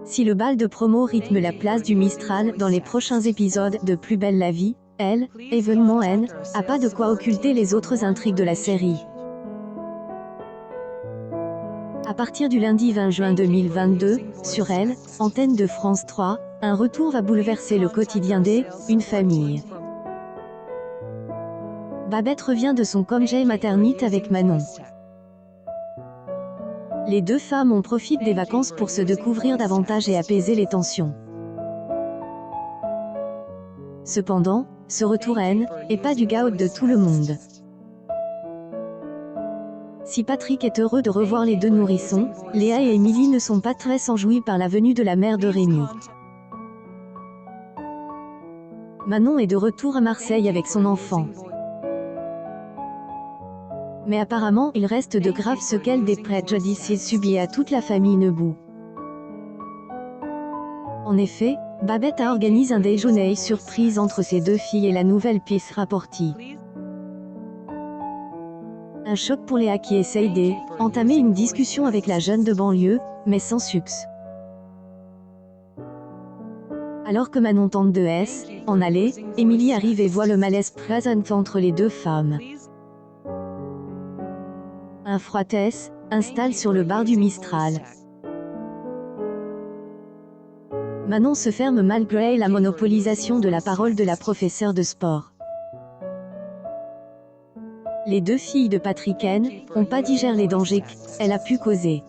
Si le bal de promo rythme la place du Mistral dans les prochains épisodes de Plus belle la vie, elle, événement N, a pas de quoi occulter les autres intrigues de la série. À partir du lundi 20 juin 2022, sur Elle, antenne de France 3, un retour va bouleverser le quotidien une famille. Babette revient de son congé maternité avec Manon. Les deux femmes en profitent des vacances pour se découvrir davantage et apaiser les tensions. Cependant, ce retour N est pas du gâteau de tout le monde. Si Patrick est heureux de revoir les deux nourrissons, Léa et Émilie ne sont pas très enjouies par la venue de la mère de Rémi. Manon est de retour à Marseille avec son enfant. Mais apparemment il reste de graves séquelles des préjudices subis à toute la famille Nebout. En effet, Babette a organisé un déjeuner surprise entre ses deux filles et la nouvelle pièce rapportée. Un choc pour Léa qui essaye d'entamer une discussion avec la jeune de banlieue, mais sans succès. Alors que Manon tente de en aller, Émilie arrive et voit le malaise présent entre les deux femmes. Un froid installe sur le bar du Mistral. Manon se ferme malgré la monopolisation de la parole de la professeure de sport. Les deux filles de Patrick N n'ont pas digéré les dangers qu'elle a pu causer.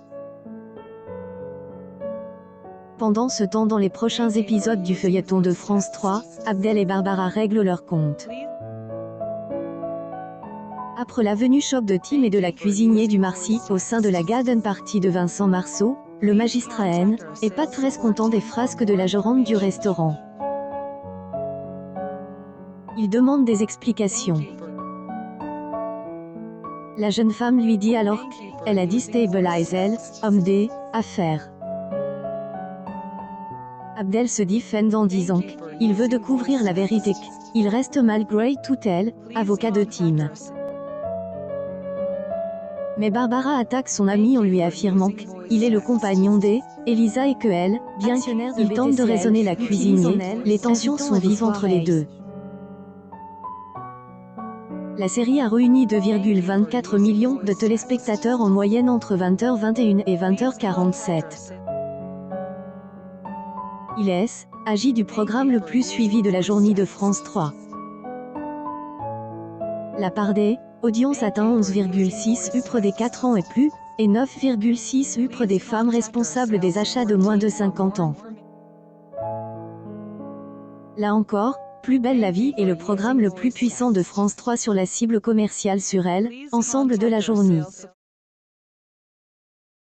Pendant ce temps, dans les prochains épisodes du feuilleton de France 3, Abdel et Barbara règlent leur compte. Après la venue choc de Tim et de la cuisinière du Marcy au sein de la garden party de Vincent Marceau, le magistrat N est pas très content des frasques de la gérante du restaurant. Il demande des explications. La jeune femme lui dit alors qu'elle a déstabilisé homme des affaires. Abdel se défend en disant qu'il veut découvrir la vérité, qu'il reste malgré tout avocat de Tim. Mais Barbara attaque son ami en lui affirmant qu'il est le compagnon d'Elisa et que elle, bien qu'il tente de raisonner la cuisinière, les tensions sont vives entre les deux. La série a réuni 2,24 millions de téléspectateurs en moyenne entre 20h21 et 20h47. Il agit du programme le plus suivi de la journée de France 3. La part des audiences atteint 11,6 % des 4 ans et plus, et 9,6 % des femmes responsables des achats de moins de 50 ans. Là encore, Plus belle la vie est le programme le plus puissant de France 3 sur la cible commerciale sur Elle, ensemble de la journée.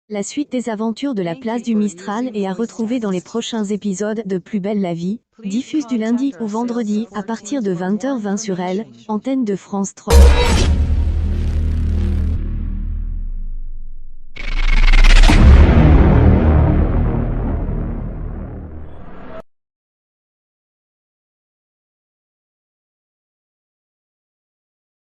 La suite des aventures de la place du Mistral est à retrouver dans les prochains épisodes de Plus belle la vie, diffuse du lundi au vendredi à partir de 20h20 sur Elle, antenne de France 3.